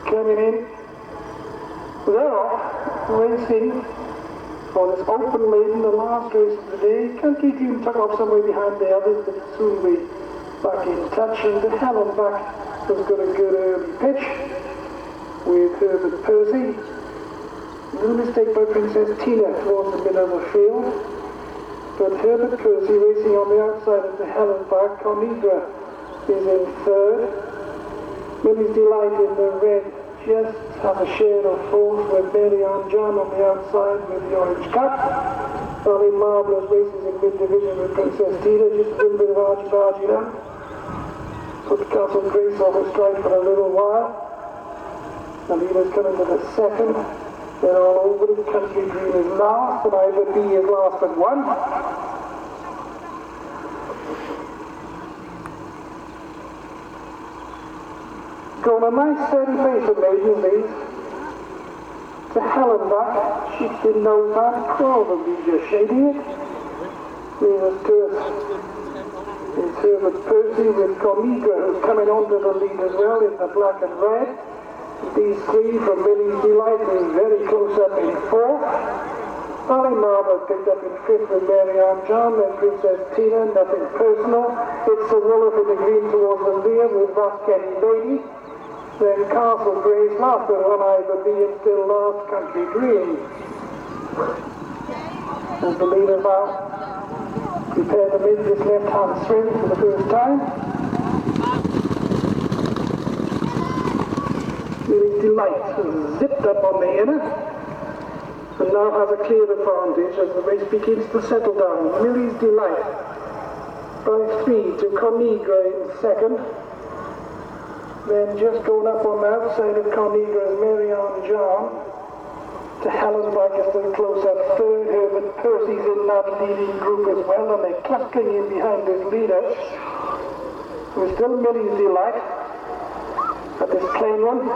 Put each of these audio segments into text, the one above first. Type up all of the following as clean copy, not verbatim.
coming in. They're off, racing for this open maiden, the last race of the day. Country Dream took off somewhere behind the others, but soon be back in touch. And the Helen back has got a good early pitch with Herbert Percy. A little mistake by Princess Tina towards the middle of the field. But Herbert Percy racing on the outside of the Helen back. Conigra is in third. Millie's Delight in the red just have a share of fourth with Mary-Ann John on the outside with the orange cap. Valley Marvellous races in mid-division with Princess Tina, just a little bit of argy-bargy now. Put Castlegrace on the strike for a little while. Alina's coming to the second. They're all over it. Country Dream is last, and Ivor B is last at one. Going a nice steady pace of maiden lead to Helen back. She's been no bad, probably just shading it. Lena's Turf is Herbert Percy with Conigra, who's coming onto the lead as well in the black and red. These three from Millie's Delight is very close up in fourth. Valley Marble picked up in fifth with Mary-Ann John, then Princess Tina, nothing personal. It's the Wolof in the green towards the rear with Ross Kenny Lady. Then Castlegrace, last but one Ivor B and still last Country Dream. As the leader now prepare to make this left-hand swing for the first time. Millie's Delight has zipped up on the inner and now has a clear advantage as the race begins to settle down. Millie's Delight by 3 to Conigra in second. Then just going up on the outside of Conigra is Mary-Ann John. To Helen back just a close up third. Herbert Percy's in that leading group as well, and they're clustering in behind this leader. We're still Millie's Delight at this plain one.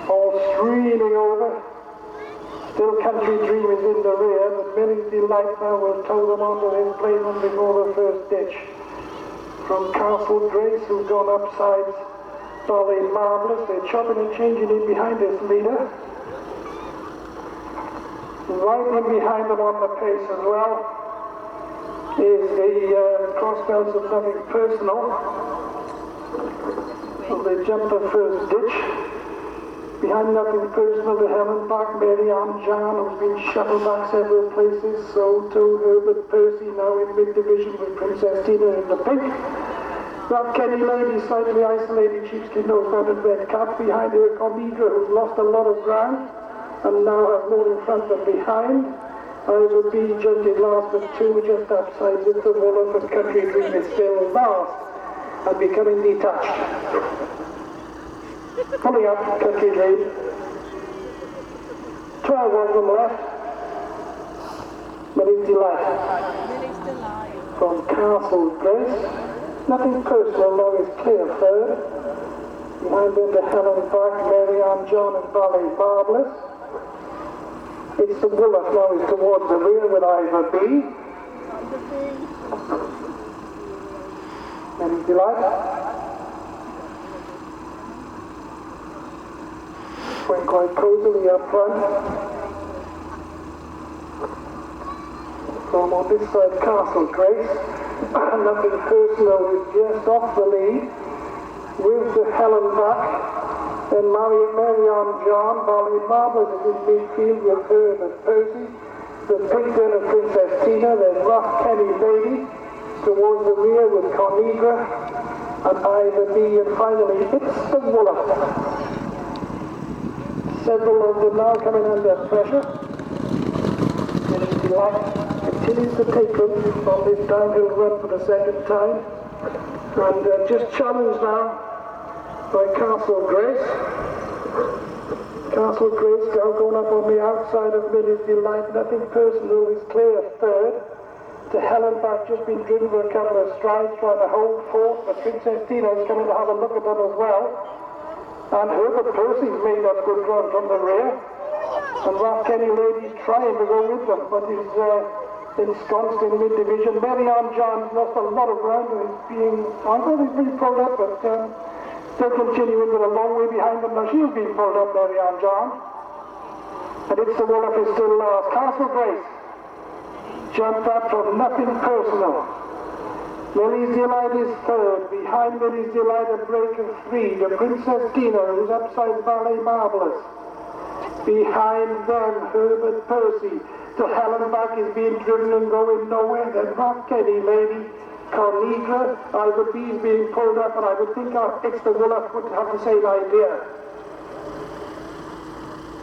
All streaming over. Still Country Dream is in the rear, but Millie's Delight now will tow them onto this plain one before the first ditch. From Castlegrace, who's gone up sides. Valley Marvellous, they're chopping and changing in behind this leader. Right in behind them on the pace as well is the crossbelts of Nothing Personal. So they jump the first ditch. Behind Nothing Personal, the Helen back, Mary-Ann John, who's been shuffled back several places. So too Herbert Percy now in mid-division with Princess Tina in the pink. That Kenny Lady, slightly isolated sheepskin nose mounted red cap. Behind her, Conigra, who's lost a lot of ground and now has more in front than behind. Ivor B jumped in last with 2 just outside with the Wolof, and Country Dream is still last and becoming detached. Pulling up Country Dream. 12 of them left. Millie's Delight. From Castlegrace. Nothing Personal now is clear third. Behind them the Helen back, Mary-Ann John and Valley Marvellous. It's the Wolof now is towards the rear with Ivor B. Millie's Delight. Went quite cosily up front. From on this side, Castlegrace. Nothing Personal is just off the lead with the Helen back. Then Mary-Ann John, Valley Marvellous is in midfield with Herbert Percy. The Picton of Princess Tina, then Rough Kenny Lady towards the rear with Conigra and Ivor B, and finally it's the Wolof. Several of them now coming under pressure. Millie's Delight continues to take them on this downhill run for the second time, and just challenged now by Castlegrace. Castlegrace now going up on the outside of Millie's Delight. Nothing Personal is clear third. To Helen back, just been driven for a couple of strides, trying to hold fourth, but Princess Tina is coming to have a look at them as well. And Herbert Percy's made that good run from the rear. And Rough Kenny Lady's trying to go with them, but he's ensconced in mid-division. Mary-Ann John lost a lot of ground and is being, I thought he's pretty pulled up, but They're continuing with a long way behind them. Now she's been pulled up there, on John. And it's the Wolof is still lost. Castlegrace jumped up from nothing personal. Lily's Delight is third. Behind Lily's Delight a break of 3. The Princess Tina, who's upside Ballet Marvelous. Behind them, Herbert Percy. To Helen back is being driven and going nowhere. Then Rock Kenny, Lady Cornegra. I would be being pulled up, and I would think it's the Wolof would have the same idea.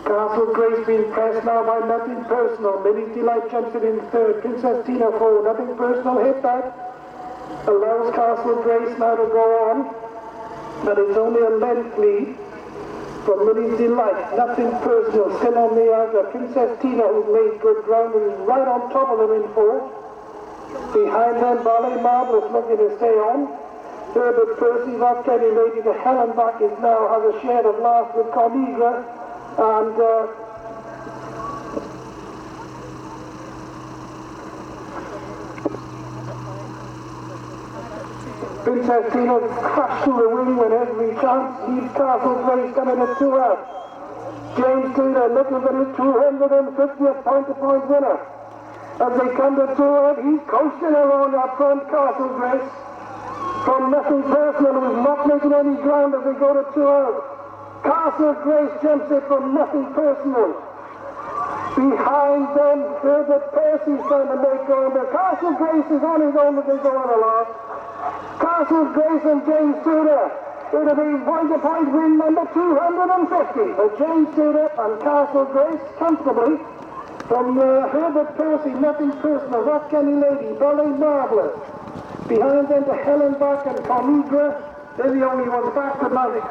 Castlegrace being pressed now by nothing personal. Lily's Delight jumps in third. Princess Tina 4. Nothing personal hit that. Allows Castlegrace now to go on. But it's only a length lead from Lily's Delight. Nothing personal. Still on the outer. Princess Tina, who's made good ground, and is right on top of them in fourth. Behind them, Ballet Marvelous looking to stay on. Herbert Percy, Rock Kenny, Lady to Helen back is now has a share of last with Cornegra. And Princess Tina crashed to the wing with every chance. He's Castlegrace coming at 2 out. James Taylor looking for his 250th point-to-point winner. As they come to 2 out, he's coasting along up front, Castlegrace. From nothing personal, who's not making any ground as they go to 2 out. Castlegrace jumps it from nothing personal. Behind them, Herbert Percy's trying to make ground, but Castlegrace is on his own as they go on along. Castlegrace and James Tudor. It'll be point-to-point win number 250 for James Tudor and Castlegrace comfortably. From Herbert Percy, nothing personal. Rock Kenny Lady, Ballet Marvelous. Behind them to Helen Bach and Cornegra. They're the only ones back to Malik.